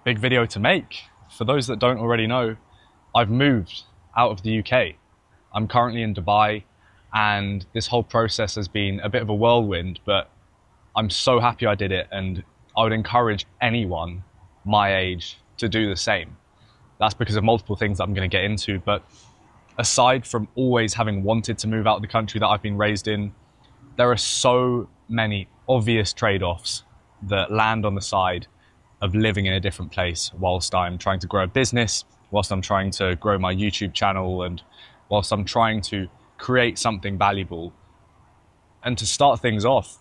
big video to make. For those that don't already know, I've moved out of the UK. I'm currently in Dubai, and this whole process has been a bit of a whirlwind, but I'm so happy I did it, and I would encourage anyone my age to do the same. That's because of multiple things that I'm going to get into, but aside from always having wanted to move out of the country that I've been raised in, there are so many obvious trade-offs that land on the side of living in a different place whilst I'm trying to grow a business, whilst I'm trying to grow my YouTube channel, and whilst I'm trying to create something valuable. And to start things off,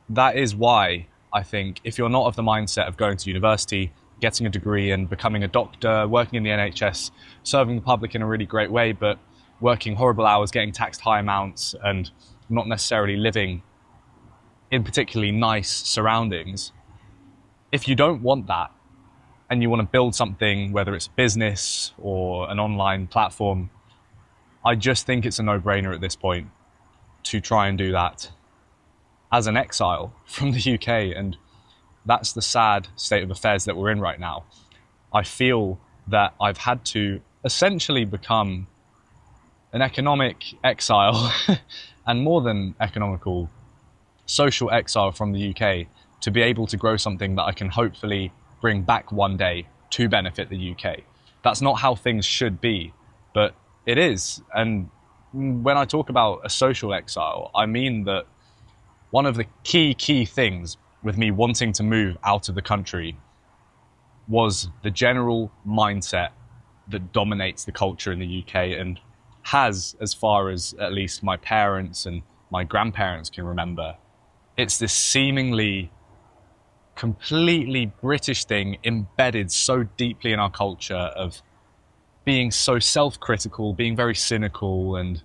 that is why I think if you're not of the mindset of going to university, getting a degree and becoming a doctor, working in the NHS, serving the public in a really great way, but working horrible hours, getting taxed high amounts, and not necessarily living in particularly nice surroundings, if you don't want that and you want to build something, whether it's a business or an online platform, I just think it's a no-brainer at this point to try and do that as an exile from the UK. And that's the sad state of affairs that we're in right now. I feel that I've had to essentially become an economic exile and more than economical, social exile from the UK to be able to grow something that I can hopefully bring back one day to benefit the UK. That's not how things should be, but it is. And when I talk about a social exile, I mean that one of the key things with me wanting to move out of the country was the general mindset that dominates the culture in the UK and has, as far as at least my parents and my grandparents can remember. It's this seemingly completely British thing embedded so deeply in our culture of being so self-critical, being very cynical, and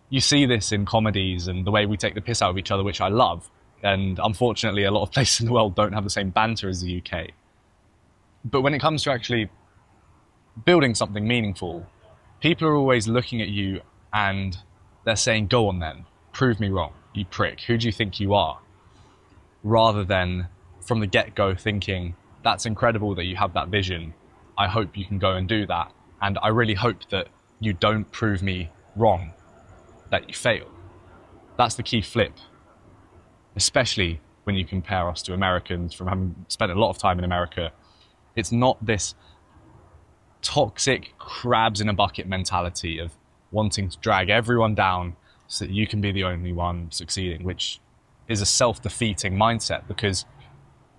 you see this in comedies and the way we take the piss out of each other, which I love. And unfortunately, a lot of places in the world don't have the same banter as the UK. But when it comes to actually building something meaningful, people are always looking at you and they're saying, go on then, prove me wrong, you prick, who do you think you are? Rather than from the get-go thinking, that's incredible that you have that vision, I hope you can go and do that, and I really hope that you don't prove me wrong, that you fail. That's the key flip, especially when you compare us to Americans. From having spent a lot of time in America, it's not this toxic crabs in a bucket mentality of wanting to drag everyone down so that you can be the only one succeeding, which is a self-defeating mindset, because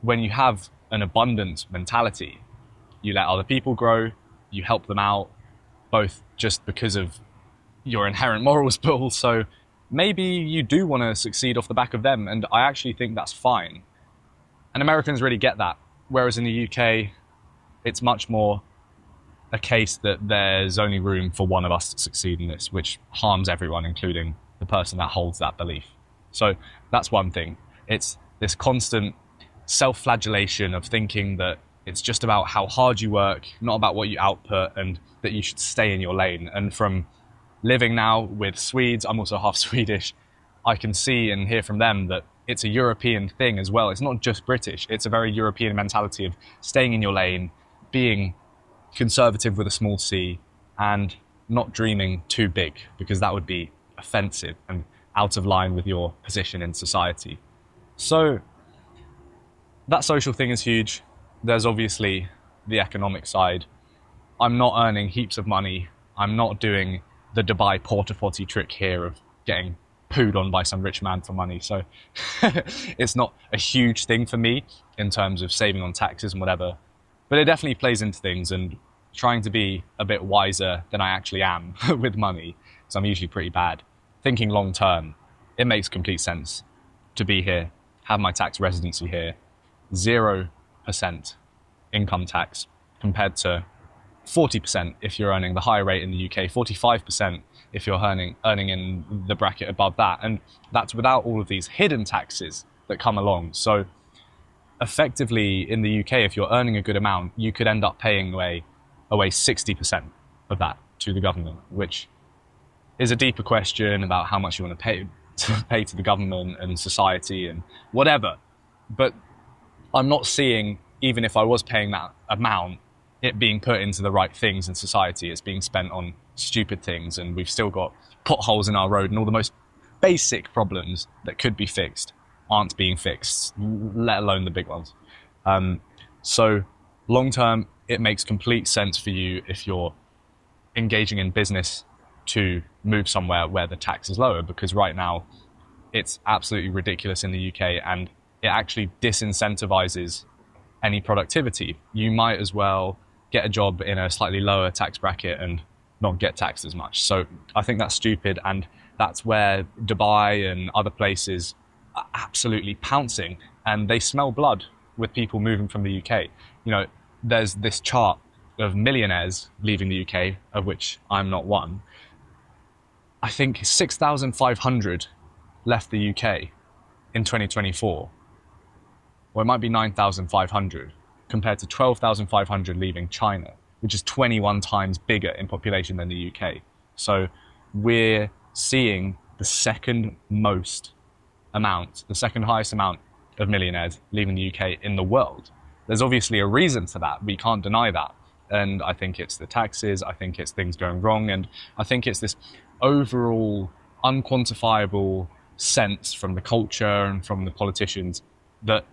when you have an abundant mentality, you let other people grow, you help them out, both just because of your inherent morals, but also maybe you do want to succeed off the back of them, and I actually think that's fine. And Americans really get that, whereas in the UK, it's much more a case that there's only room for one of us to succeed in this, which harms everyone, including the person that holds that belief. So that's one thing. It's this constant self-flagellation of thinking that it's just about how hard you work, not about what you output, and that you should stay in your lane. And from living now with Swedes, I'm also half Swedish, I can see and hear from them that it's a European thing as well. It's not just British. It's a very European mentality of staying in your lane, being conservative with a small c, and not dreaming too big, because that would be offensive and out of line with your position in society. So that social thing is huge. There's obviously the economic side. I'm not earning heaps of money. I'm not doing the Dubai porta potty trick here of getting pooed on by some rich man for money. So it's not a huge thing for me in terms of saving on taxes and whatever, but it definitely plays into things, and trying to be a bit wiser than I actually am with money, because I'm usually pretty bad. Thinking long term, it makes complete sense to be here, have my tax residency here, 0% income tax compared to 40% if you're earning the higher rate in the UK, 45% if you're earning in the bracket above that. And that's without all of these hidden taxes that come along. So effectively in the UK, if you're earning a good amount, you could end up paying away 60% of that to the government, which is a deeper question about how much you want to pay to the government and society and whatever. But I'm not seeing even if I was paying that amount, it being put into the right things in society. It's being spent on stupid things, and we've still got potholes in our road, and all the most basic problems that could be fixed aren't being fixed, let alone the big ones. So long term, it makes complete sense for you, if you're engaging in business, to move somewhere where the tax is lower, because right now it's absolutely ridiculous in the UK, and it actually disincentivizes any productivity. You might as well get a job in a slightly lower tax bracket and not get taxed as much. So I think that's stupid, and that's where Dubai and other places are absolutely pouncing, and they smell blood with people moving from the UK. You know, there's this chart of millionaires leaving the UK, of which I'm not one. I think 6,500 left the UK in 2024. Or it might be 9,500 compared to 12,500 leaving China, which is 21 times bigger in population than the UK. So we're seeing the second highest amount of millionaires leaving the UK in the world. There's obviously a reason for that. We can't deny that. And I think it's the taxes, I think it's things going wrong, and I think it's this overall unquantifiable sense from the culture and from the politicians that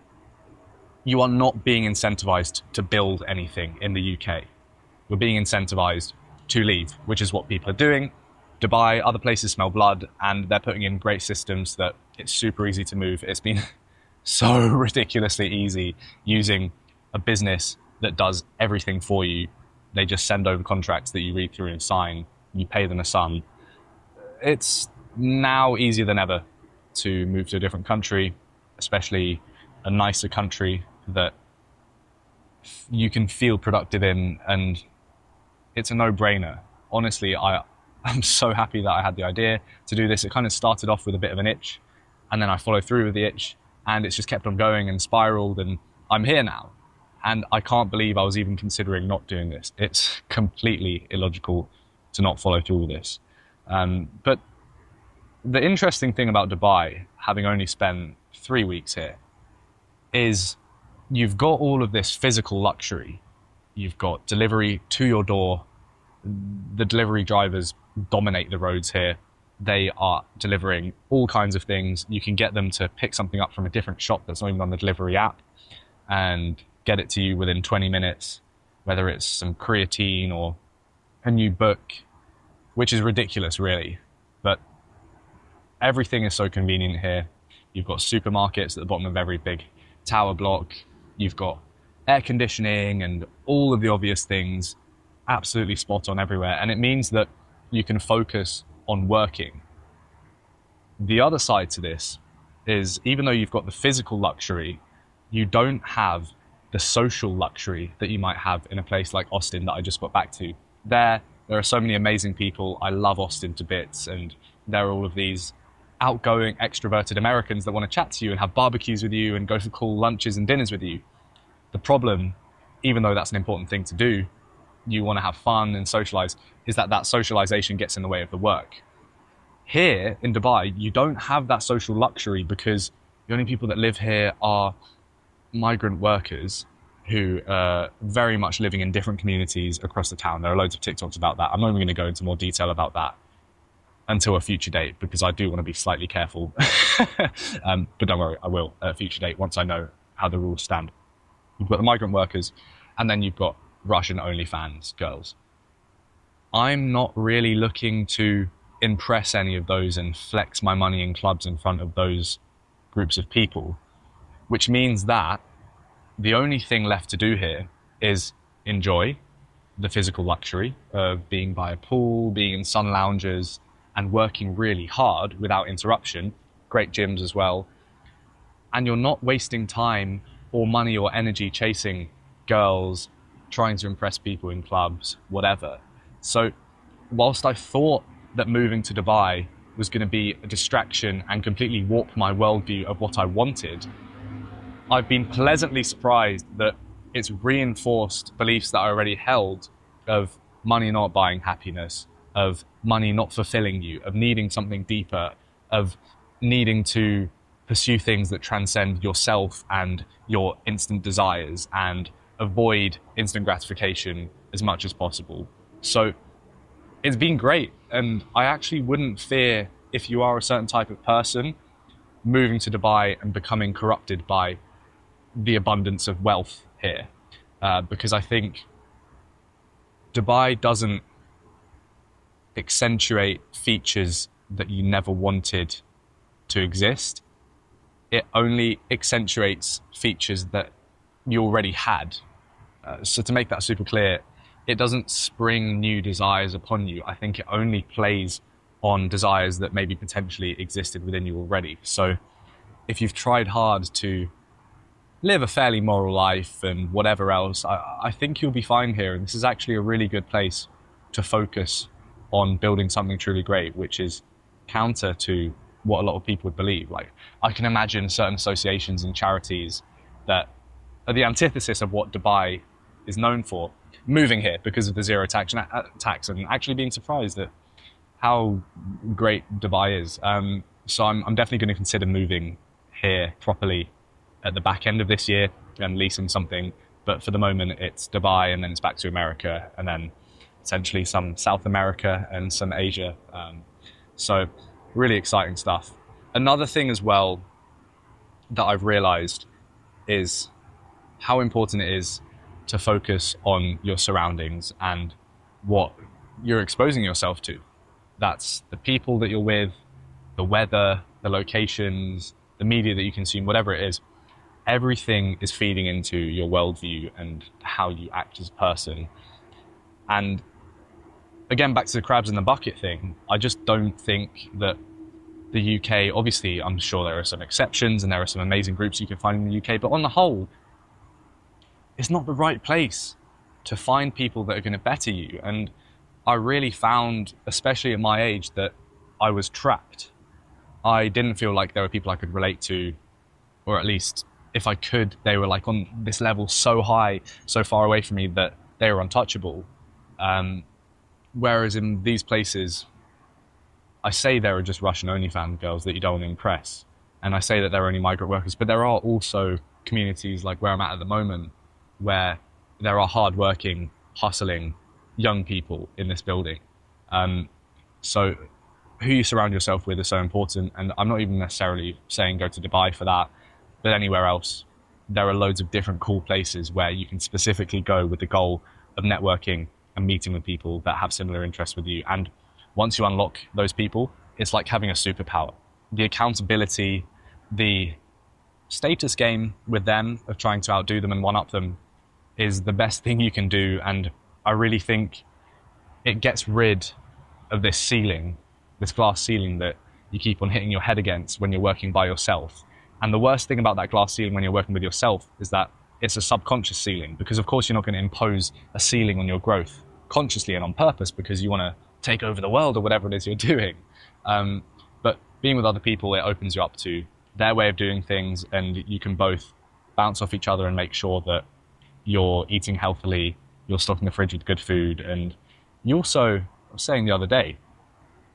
you are not being incentivized to build anything in the UK. We're being incentivized to leave, which is what people are doing. Dubai, other places smell blood, and they're putting in great systems that it's super easy to move. It's been so ridiculously easy using a business that does everything for you. They just send over contracts that you read through and sign. You pay them a sum. It's now easier than ever to move to a different country, especially a nicer country that you can feel productive in, and it's a no-brainer. Honestly, I'm so happy that I had the idea to do this. It kind of started off with a bit of an itch, and then I followed through with the itch, and it's just kept on going and spiraled, and I'm here now. And I can't believe I was even considering not doing this. It's completely illogical to not follow through with this. But the interesting thing about Dubai, having only spent 3 weeks here, is you've got all of this physical luxury. You've got delivery to your door. The delivery drivers dominate the roads here. They are delivering all kinds of things. You can get them to pick something up from a different shop that's not even on the delivery app and get it to you within 20 minutes, whether it's some creatine or a new book, which is ridiculous, really. But everything is so convenient here. You've got supermarkets at the bottom of every big tower block. You've got air conditioning and all of the obvious things absolutely spot on everywhere. And it means that you can focus on working. The other side to this is, even though you've got the physical luxury, you don't have the social luxury that you might have in a place like Austin that I just got back to. There are so many amazing people. I love Austin to bits, and there are all of these outgoing, extroverted Americans that want to chat to you and have barbecues with you and go for cool lunches and dinners with you. The problem, even though that's an important thing to do, you want to have fun and socialize, is that socialization gets in the way of the work. Here in Dubai, you don't have that social luxury because the only people that live here are migrant workers who are very much living in different communities across the town. There are loads of TikToks about that. I'm not even going to go into more detail about that until a future date, because I do want to be slightly careful. But don't worry, I will at a future date once I know how the rules stand. You've got the migrant workers, and then you've got Russian OnlyFans girls. I'm not really looking to impress any of those and flex my money in clubs in front of those groups of people, which means that the only thing left to do here is enjoy the physical luxury of being by a pool, being in sun lounges, and working really hard without interruption. Great gyms as well. And you're not wasting time or money or energy chasing girls, trying to impress people in clubs, whatever. So whilst I thought that moving to Dubai was going to be a distraction and completely warp my worldview of what I wanted, I've been pleasantly surprised that it's reinforced beliefs that I already held of money not buying happiness, of money not fulfilling you, of needing something deeper, of needing to pursue things that transcend yourself and your instant desires and avoid instant gratification as much as possible. So it's been great. And I actually wouldn't fear, if you are a certain type of person, moving to Dubai and becoming corrupted by the abundance of wealth here. Because I think Dubai doesn't accentuate features that you never wanted to exist. It only accentuates features that you already had. So to make that super clear, it doesn't spring new desires upon you. I think it only plays on desires that maybe potentially existed within you already. So if you've tried hard to live a fairly moral life and whatever else, I think you'll be fine here. And this is actually a really good place to focus on building something truly great, which is counter to what a lot of people would believe. Like, I can imagine certain associations and charities that are the antithesis of what Dubai is known for, moving here because of the zero tax and actually being surprised at how great Dubai is. So I'm definitely going to consider moving here properly at the back end of this year and leasing something. But for the moment, it's Dubai, and then it's back to America, and then potentially some South America and some Asia. So really exciting stuff. Another thing as well that I've realized is how important it is to focus on your surroundings and what you're exposing yourself to. That's the people that you're with, the weather, the locations, the media that you consume, whatever it is. Everything is feeding into your worldview and how you act as a person. And again, back to the crabs in the bucket thing, I just don't think that the UK, obviously I'm sure there are some exceptions and there are some amazing groups you can find in the UK, but on the whole, it's not the right place to find people that are going to better you. And I really found, especially at my age, that I was trapped. I didn't feel like there were people I could relate to, or at least if I could, they were like on this level so high, so far away from me that they were untouchable. Whereas in these places, I say there are just Russian OnlyFans girls that you don't want to impress. And I say that there are only migrant workers, but there are also communities like where I'm at the moment, where there are hardworking, hustling young people in this building. So who you surround yourself with is so important. And I'm not even necessarily saying go to Dubai for that, but anywhere else. There are loads of different cool places where you can specifically go with the goal of networking and meeting with people that have similar interests with you. And once you unlock those people, it's like having a superpower. The accountability, the status game with them of trying to outdo them and one-up them is the best thing you can do. And I really think it gets rid of this ceiling, this glass ceiling that you keep on hitting your head against when you're working by yourself. And the worst thing about that glass ceiling when you're working with yourself is that it's a subconscious ceiling, because of course you're not going to impose a ceiling on your growth consciously and on purpose because you want to take over the world or whatever it is you're doing. But being with other people, it opens you up to their way of doing things, and you can both bounce off each other and make sure that you're eating healthily, you're stocking the fridge with good food. And you also, I was saying the other day,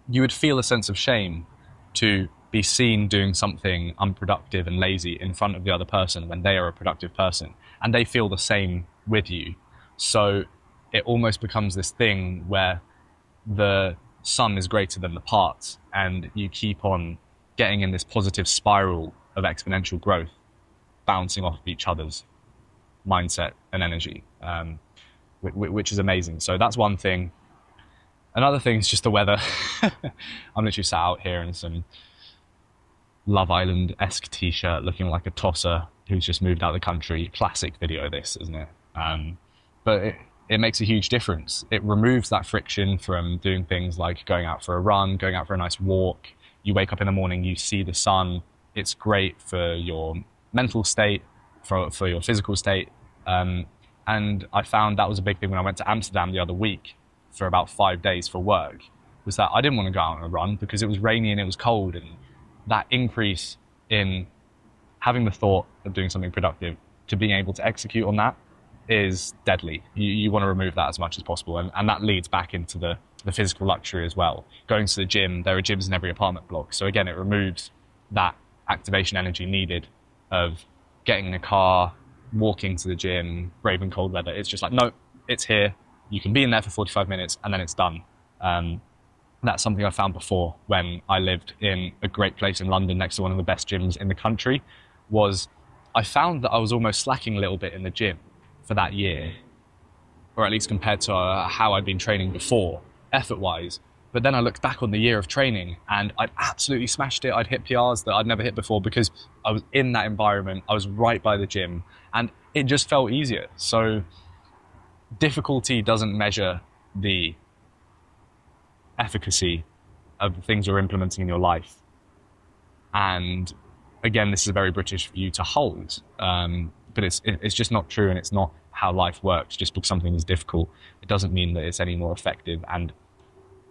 you would feel a sense of shame to be seen doing something unproductive and lazy in front of the other person when they are a productive person, and they feel the same with you. So it almost becomes this thing where the sum is greater than the parts, and you keep on getting in this positive spiral of exponential growth, bouncing off of each other's mindset and energy, which is amazing. So that's one thing. Another thing is just the weather. I'm literally sat out here in some Love Island-esque t-shirt looking like a tosser who's just moved out of the country. Classic video this, isn't it? But it makes a huge difference. It removes that friction from doing things like going out for a run, going out for a nice walk. You wake up in the morning, you see the sun. It's great for your mental state, for your physical state. And I found that was a big thing when I went to Amsterdam the other week for about 5 days for work, was that I didn't want to go out on a run because it was rainy and it was cold, and that increase in having the thought of doing something productive to being able to execute on that is deadly. You want to remove that as much as possible. And that leads back into the physical luxury as well. Going to the gym, there are gyms in every apartment block. So again, it removes that activation energy needed of getting in a car, walking to the gym, braving cold weather. It's just like, no, it's here. You can be in there for 45 minutes and then it's done. That's something I found before when I lived in a great place in London next to one of the best gyms in the country. Was I found that I was almost slacking a little bit in the gym for that year, or at least compared to how I'd been training before, effort-wise. But then I looked back on the year of training and I'd absolutely smashed it. I'd hit PRs that I'd never hit before because I was in that environment. I was right by the gym and it just felt easier. So difficulty doesn't measure the efficacy of the things you're implementing in your life. And again, this is a very British view to hold, but it's just not true, and it's not how life works. Just because something is difficult, it doesn't mean that it's any more effective, and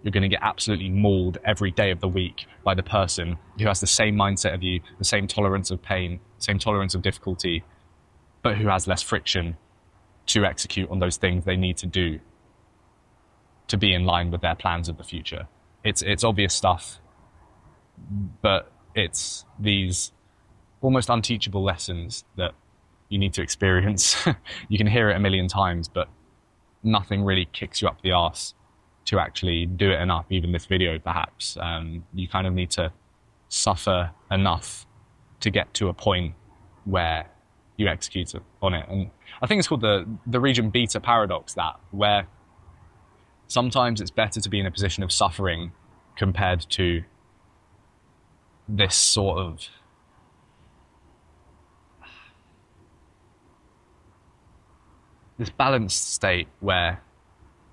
you're going to get absolutely mauled every day of the week by the person who has the same mindset of you, the same tolerance of pain, same tolerance of difficulty, but who has less friction to execute on those things they need to do to be in line with their plans of the future. It's obvious stuff, but it's these almost unteachable lessons that you need to experience. You can hear it a million times, but nothing really kicks you up the arse to actually do it enough. Even this video, perhaps. You kind of need to suffer enough to get to a point where you execute on it. And I think it's called the region beta paradox, that where sometimes it's better to be in a position of suffering compared to this sort of this balanced state where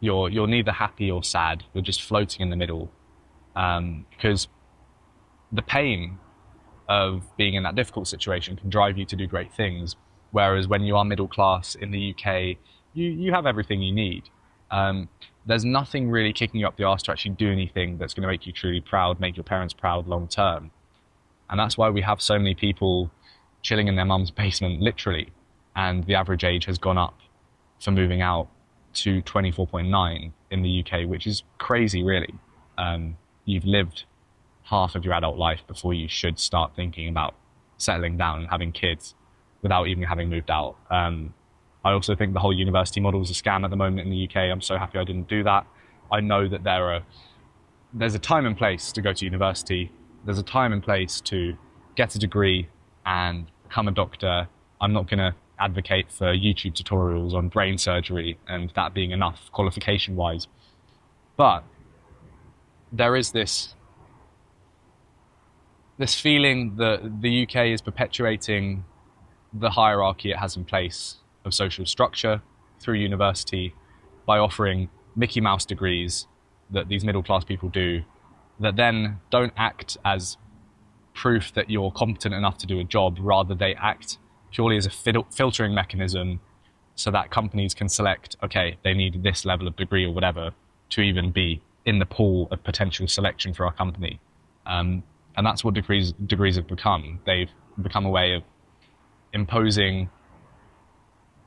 you're neither happy or sad, you're just floating in the middle, because the pain of being in that difficult situation can drive you to do great things, whereas when you are middle class in the UK, you have everything you need. There's nothing really kicking you up the arse to actually do anything that's going to make you truly proud, make your parents proud long term. And that's why we have so many people chilling in their mum's basement, literally. And the average age has gone up for moving out to 24.9 in the UK, which is crazy, really. You've lived half of your adult life before you should start thinking about settling down and having kids without even having moved out. I also think the whole university model is a scam at the moment in the UK. I'm so happy I didn't do that. I know that there's a time and place to go to university. There's a time and place to get a degree and become a doctor. I'm not going to advocate for YouTube tutorials on brain surgery and that being enough qualification-wise. But there is this feeling that the UK is perpetuating the hierarchy it has in place of social structure through university by offering Mickey Mouse degrees that these middle-class people do, that then don't act as proof that you're competent enough to do a job. Rather, they act purely as a filtering mechanism so that companies can select, okay, they need this level of degree or whatever to even be in the pool of potential selection for our company. And that's what degrees have become. They've become a way of imposing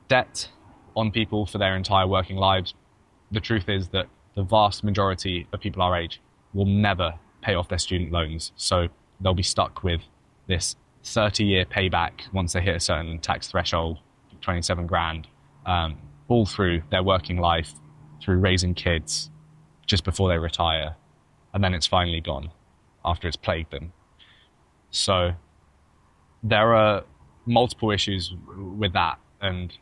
debt on people for their entire working lives. The truth is that the vast majority of people our age will never pay off their student loans. So they'll be stuck with this 30-year payback once they hit a certain tax threshold, 27 grand, all through their working life, through raising kids just before they retire. And then it's finally gone after it's plagued them. So there are multiple issues with that, and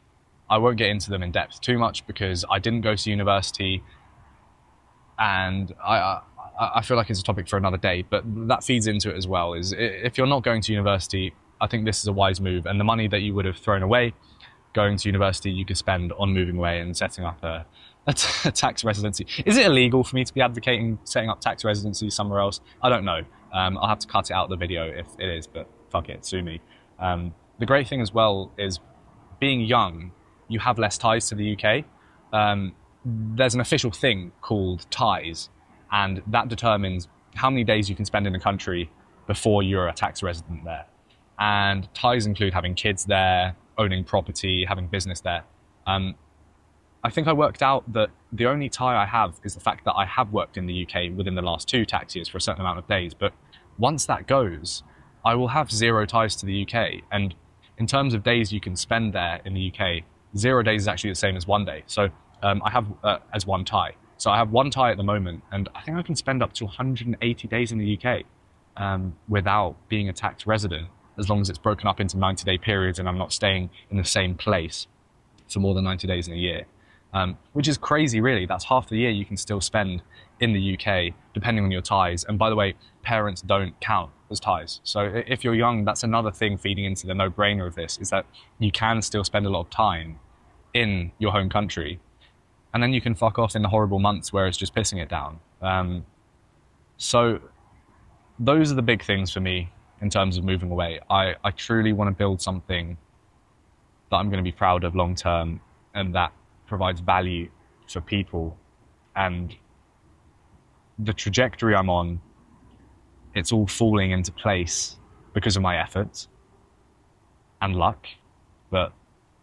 I won't get into them in depth too much because I didn't go to university, and I feel like it's a topic for another day, but that feeds into it as well. Is if you're not going to university, I think this is a wise move, and the money that you would have thrown away going to university, you could spend on moving away and setting up a tax residency. Is it illegal for me to be advocating setting up tax residency somewhere else? I don't know. I'll have to cut it out of the video if it is, but fuck it, sue me. The great thing as well is being young, you have less ties to the UK. There's an official thing called ties, and that determines how many days you can spend in the country before you're a tax resident there. And ties include having kids there, owning property, having business there. I think I worked out that the only tie I have is the fact that I have worked in the UK within the last 2 tax years for a certain amount of days. But once that goes, I will have zero ties to the UK. And in terms of days you can spend there in the UK, 0 days is actually the same as 1 day. So I have as one tie. So I have one tie at the moment, and I think I can spend up to 180 days in the UK without being a taxed resident, as long as it's broken up into 90-day periods and I'm not staying in the same place for more than 90 days in a year. Which is crazy, really. That's half the year you can still spend in the UK, depending on your ties. And by the way, parents don't count as ties. So if you're young, that's another thing feeding into the no-brainer of this, is that you can still spend a lot of time in your home country, and then you can fuck off in the horrible months where it's just pissing it down. So those are the big things for me in terms of moving away. I truly want to build something that I'm going to be proud of long term, and that provides value for people. And the trajectory I'm on, it's all falling into place because of my efforts and luck. But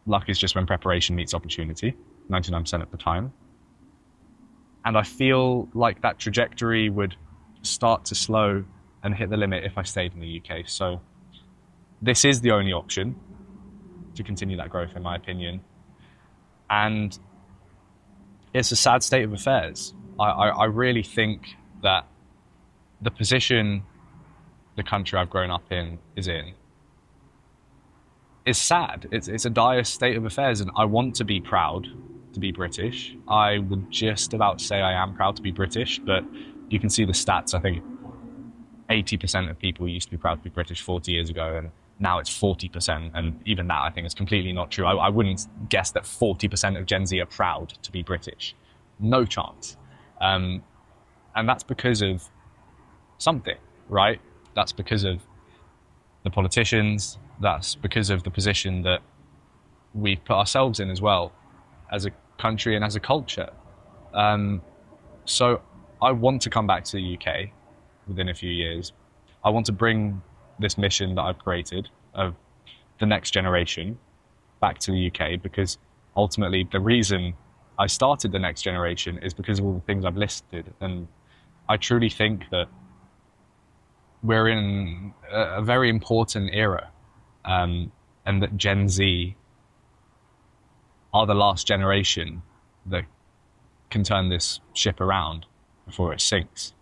luck is just when preparation meets opportunity, 99% of the time. And I feel like that trajectory would start to slow and hit the limit if I stayed in the UK. So this is the only option to continue that growth, in my opinion. And it's a sad state of affairs. I really think that the position the country I've grown up in is sad. It's a dire state of affairs, and I want to be proud to be British. I would just about say I am proud to be British, but you can see the stats. I think 80% of people used to be proud to be British 40 years ago, and now it's 40%, and even that I think is completely not true. I wouldn't guess that 40% of Gen Z are proud to be British. No chance. And that's because of something, right? That's because of the politicians. That's because of the position that we've put ourselves in as well, as a country and as a culture. So I want to come back to the UK within a few years. I want to bring this mission that I've created of the next generation back to the UK, because ultimately the reason I started the next generation is because of all the things I've listed. And I truly think that we're in a very important era, and that Gen Z are the last generation that can turn this ship around before it sinks.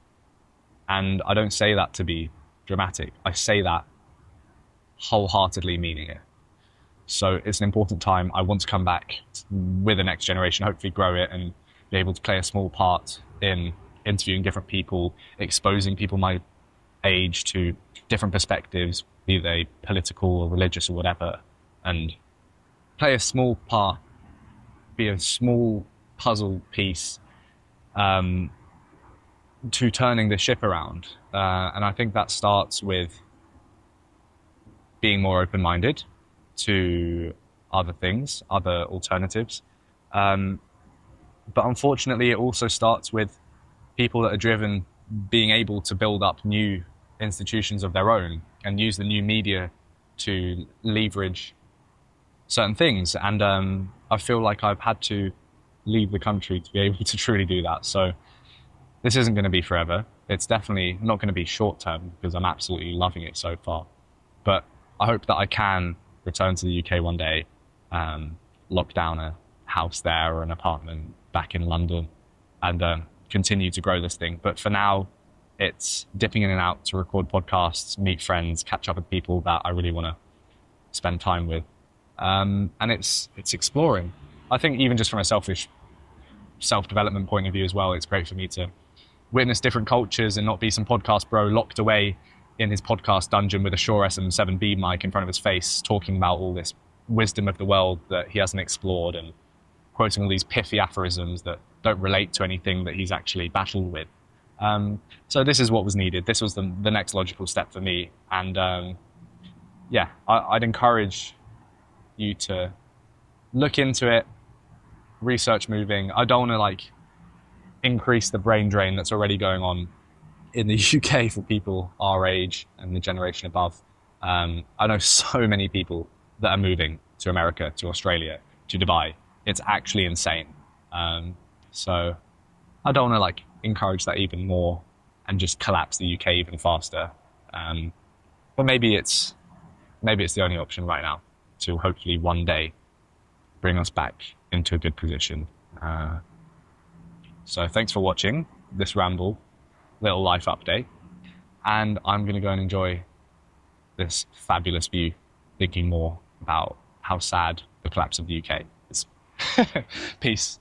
And I don't say that to be dramatic. I say that wholeheartedly meaning it. So it's an important time. I want to come back with the next generation, hopefully grow it and be able to play a small part in interviewing different people, exposing people my age to different perspectives, be they political or religious or whatever, and play a small part, be a small puzzle piece to turning the ship around. And I think that starts with being more open-minded to other things, other alternatives. But unfortunately, it also starts with people that are driven being able to build up new institutions of their own and use the new media to leverage certain things. And I feel like I've had to leave the country to be able to truly do that. So this isn't going to be forever. It's definitely not going to be short term, because I'm absolutely loving it so far. But I hope that I can return to the UK one day, lock down a house there or an apartment back in London, and continue to grow this thing. But for now, it's dipping in and out to record podcasts, meet friends, catch up with people that I really want to spend time with. And it's exploring. I think even just from a selfish self-development point of view as well, it's great for me to witness different cultures and not be some podcast bro locked away in his podcast dungeon with a Shure SM7B mic in front of his face, talking about all this wisdom of the world that he hasn't explored and quoting all these pithy aphorisms that don't relate to anything that he's actually battled with. So this is what was needed. This was the next logical step for me. And I'd encourage you to look into it, research moving. I don't want to increase the brain drain that's already going on in the UK for people our age and the generation above. I know so many people that are moving to America, to Australia, to Dubai. It's actually insane. So I don't want to encourage that even more and just collapse the UK even faster. But maybe it's the only option right now to hopefully one day bring us back into a good position. So thanks for watching this ramble, little life update, and I'm going to go and enjoy this fabulous view, thinking more about how sad the collapse of the UK is. Peace.